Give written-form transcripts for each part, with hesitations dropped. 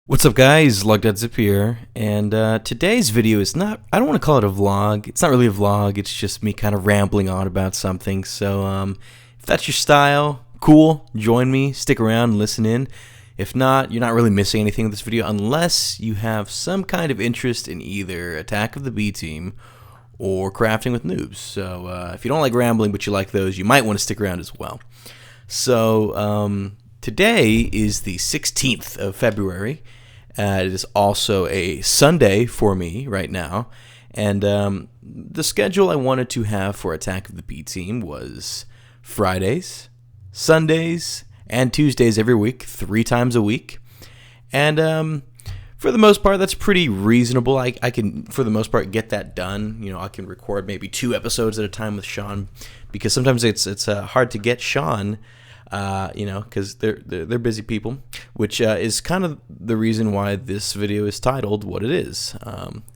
What's up, guys? Logdotzip here, and today's video is I don't want to call it a vlog. It's not really a vlog, it's just me kind of rambling on about something. So if that's your style, cool, join me, stick around and listen in. If not, you're not really missing anything in this video unless you have some kind of interest in either Attack of the B Team or Crafting with Noobs. So if you don't like rambling but you like those, you might want to stick around as well. So today is the 16th of February. It is also a Sunday for me right now, and the schedule I wanted to have for Attack of the B Team was Fridays, Sundays, and Tuesdays every week, 3 times a week. And for the most part, that's pretty reasonable. I can, for the most part, get that done. You know, I can record maybe 2 episodes at a time with Sean, because sometimes it's hard to get Sean. Because they're busy people, which is kind of the reason why this video is titled what it is.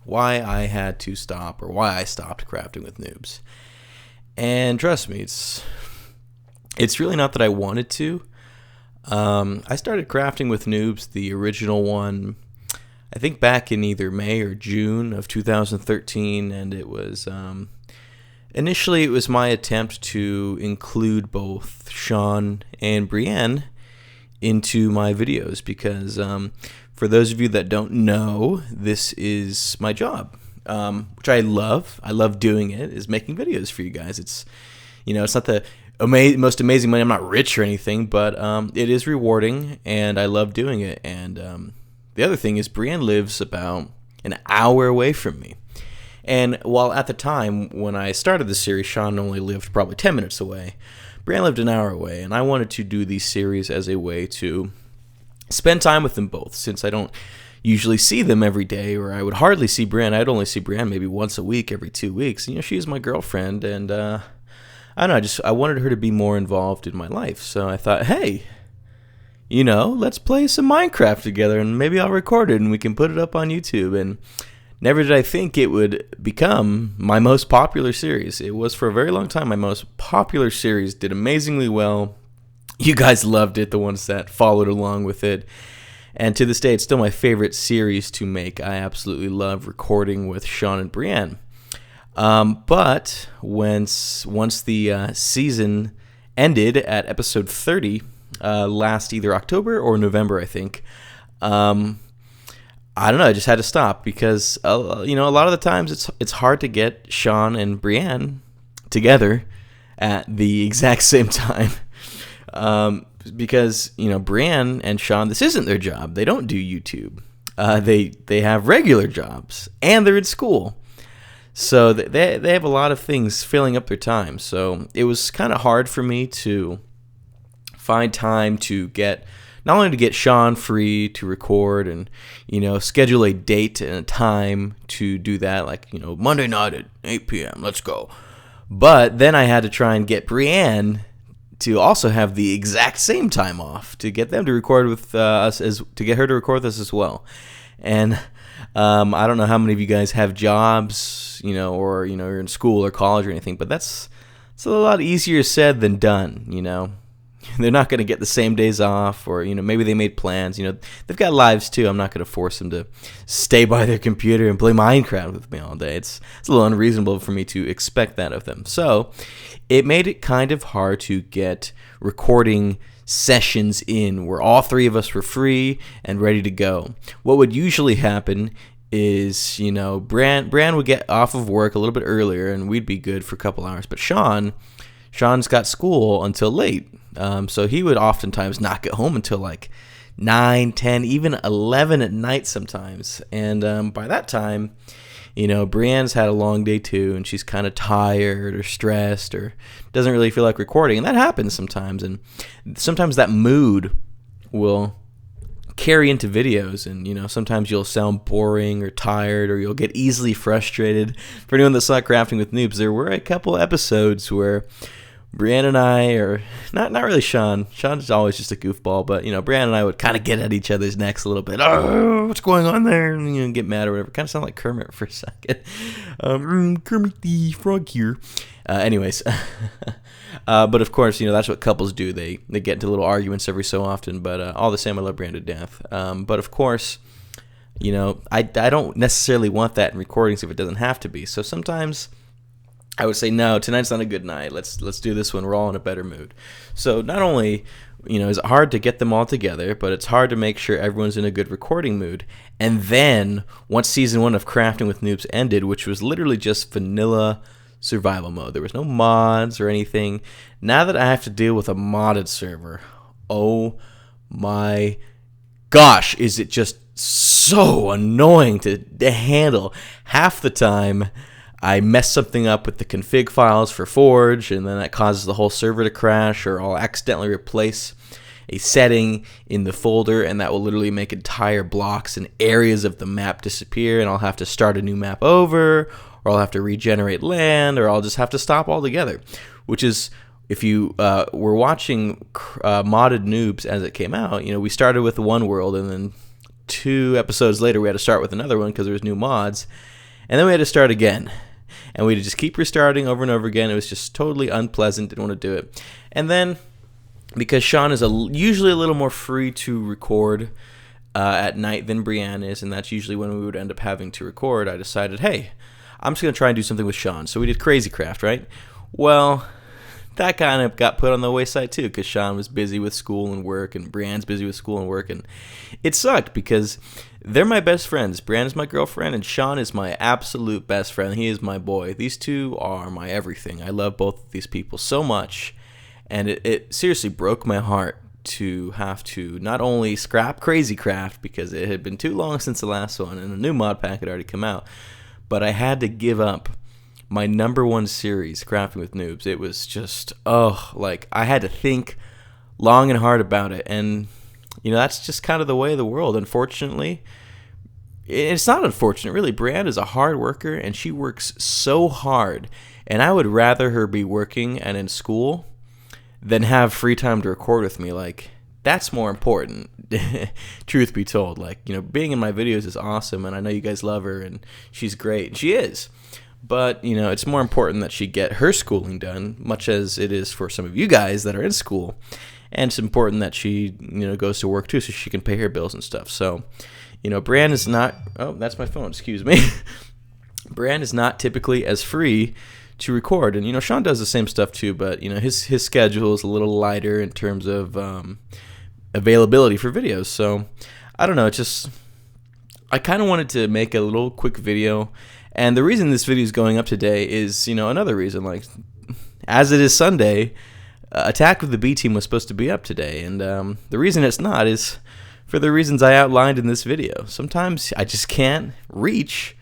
Why I had to stop, or why I stopped crafting with Noobs. And trust me, it's really not that I wanted to. I started crafting with Noobs, the original one, I think back in either May or June of 2013, and it was initially, it was my attempt to include both Sean and Breann into my videos because, for those of you that don't know, this is my job, which I love. I love doing it, is making videos for you guys. It's not the most amazing money. I'm not rich or anything, but it is rewarding, and I love doing it. And the other thing is Breann lives about an hour away from me. And while at the time when I started the series, Sean only lived probably 10 minutes away, Breann lived an hour away, and I wanted to do these series as a way to spend time with them both, since I don't usually see them every day, or I would hardly see Breann. I'd only see Breann maybe once a week, every 2 weeks. She's my girlfriend, and I don't know, I wanted her to be more involved in my life. So I thought, hey, let's play some Minecraft together, and maybe I'll record it, and we can put it up on YouTube. And never did I think it would become my most popular series. It was for a very long time my most popular series. Did amazingly well. You guys loved it, the ones that followed along with it. And to this day, it's still my favorite series to make. I absolutely love recording with Sean and Breann. But once the season ended at episode 30, last either October or November, I think, I don't know, I just had to stop because, a lot of the times it's hard to get Sean and Breann together at the exact same time. Because, Breann and Sean, this isn't their job. They don't do YouTube. They have regular jobs, and they're in school. So they have a lot of things filling up their time. So it was kind of hard for me to find time to get, not only to get Sean free to record and, schedule a date and a time to do that, like, Monday night at 8 p.m., let's go. But then I had to try and get Breann to also have the exact same time off, to get them to record with us, to get her to record with us as well. And I don't know how many of you guys have jobs, or, you're in school or college or anything, but it's a lot easier said than done, They're not going to get the same days off, or, maybe they made plans. They've got lives too. I'm not going to force them to stay by their computer and play Minecraft with me all day. It's a little unreasonable for me to expect that of them. So it made it kind of hard to get recording sessions in where all 3 of us were free and ready to go. What would usually happen is, Breann would get off of work a little bit earlier, and we'd be good for a couple hours. But Sean's got school until late. So he would oftentimes not get home until like 9, 10, even 11 at night sometimes. And by that time, Breann's had a long day too, and she's kind of tired or stressed or doesn't really feel like recording. And that happens sometimes. And sometimes that mood will carry into videos, and sometimes you'll sound boring or tired, or you'll get easily frustrated. For anyone that saw Crafting with Noobs, there were a couple episodes where Breann and I, or not really Sean. Sean's always just a goofball, but Breann and I would kind of get at each other's necks a little bit. Oh, what's going on there? And get mad or whatever. Kind of sound like Kermit for a second. Kermit the Frog here. Anyways, but of course, that's what couples do. They get into little arguments every so often. But all the same, I love Breann to death. But of course, I don't necessarily want that in recordings if it doesn't have to be. So sometimes I would say, no, tonight's not a good night. Let's do this when we're all in a better mood. So not only, is it hard to get them all together, but it's hard to make sure everyone's in a good recording mood. And then once season 1 of Crafting with Noobs ended, which was literally just vanilla survival mode, there was no mods or anything. Now that I have to deal with a modded server, oh my gosh, is it just so annoying to handle. Half the time I mess something up with the config files for Forge, and then that causes the whole server to crash, or I'll accidentally replace a setting in the folder, and that will literally make entire blocks and areas of the map disappear, and I'll have to start a new map over, or I'll have to regenerate land, or I'll just have to stop altogether. Which is, if you were watching Modded Noobs as it came out, we started with one world, and then 2 episodes later we had to start with another one because there was new mods, and then we had to start again. And we'd just keep restarting over and over again. It was just totally unpleasant. Didn't want to do it. And then, because Sean is usually a little more free to record at night than Breann is, and that's usually when we would end up having to record, I decided, hey, I'm just going to try and do something with Sean. So we did Crazy Craft, right? Well, that kind of got put on the wayside too, because Sean was busy with school and work, and Breann's busy with school and work, and it sucked because they're my best friends. Breann is my girlfriend, and Sean is my absolute best friend. He is my boy. These two are my everything. I love both of these people so much, and it seriously broke my heart to have to not only scrap Crazy Craft because it had been too long since the last one, and a new mod pack had already come out, but I had to give up my #1 series, Crafting with Noobs. It was just, I had to think long and hard about it. And, that's just kind of the way of the world, unfortunately. It's not unfortunate, really. Breann is a hard worker, and she works so hard. And I would rather her be working and in school than have free time to record with me. That's more important, truth be told. Being in my videos is awesome, and I know you guys love her, and she's great. And she is. But, it's more important that she get her schooling done, much as it is for some of you guys that are in school. And it's important that she, goes to work too, so she can pay her bills and stuff. So, Breann is not, oh, that's my phone, excuse me. Breann is not typically as free to record. And, Sean does the same stuff too, but, his schedule is a little lighter in terms of availability for videos. So, I don't know, I kind of wanted to make a little quick video. And the reason this video is going up today is, another reason. As it is Sunday, Attack with the B Team was supposed to be up today. And the reason it's not is for the reasons I outlined in this video. Sometimes I just can't reach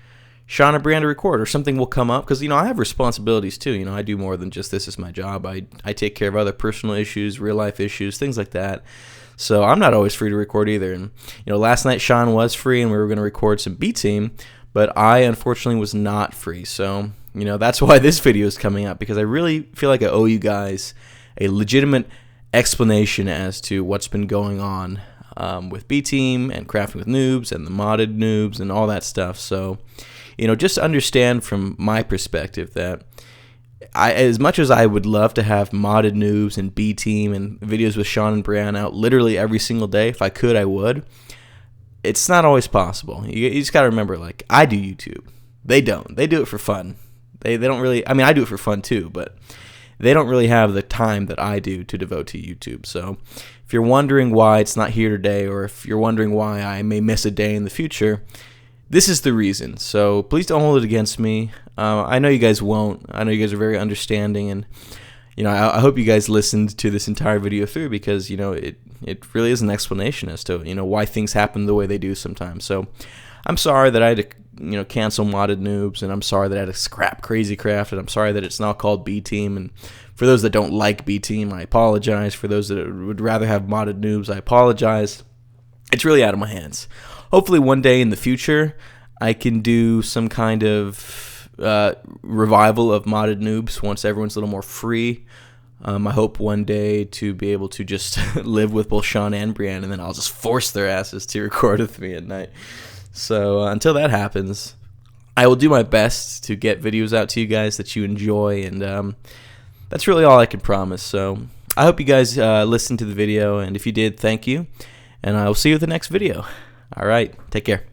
Sean and Breann to record, or something will come up. Because, I have responsibilities too. I do more than just this is my job. I take care of other personal issues, real life issues, things like that. So I'm not always free to record either. And, last night Sean was free and we were going to record some B Team. But I, unfortunately, was not free. So, that's why this video is coming out, because I really feel like I owe you guys a legitimate explanation as to what's been going on with B-Team and Crafting with Noobs and the modded Noobs and all that stuff. So, just understand from my perspective that as much as I would love to have modded Noobs and B-Team and videos with Sean and Breann out literally every single day, if I could, I would. It's not always possible. You just got to remember, I do YouTube. They don't. They do it for fun. They don't really, I do it for fun too, but they don't really have the time that I do to devote to YouTube. So if you're wondering why it's not here today, or if you're wondering why I may miss a day in the future, this is the reason. So please don't hold it against me. I know you guys won't. I know you guys are very understanding, and I hope you guys listened to this entire video through, because it really is an explanation as to why things happen the way they do sometimes. So I'm sorry that I had to cancel Modded Noobs, and I'm sorry that I had to scrap Crazy Craft, and I'm sorry that it's now called B Team. And for those that don't like B Team, I apologize. For those that would rather have Modded Noobs, I apologize. It's really out of my hands. Hopefully one day in the future I can do some kind of revival of Modded Noobs once everyone's a little more free. I hope one day to be able to just live with both Sean and Breann, and then I'll just force their asses to record with me at night. So until that happens, I will do my best to get videos out to you guys that you enjoy, and that's really all I can promise. So I hope you guys listened to the video, and if you did, thank you, and I will see you with the next video. All right, take care.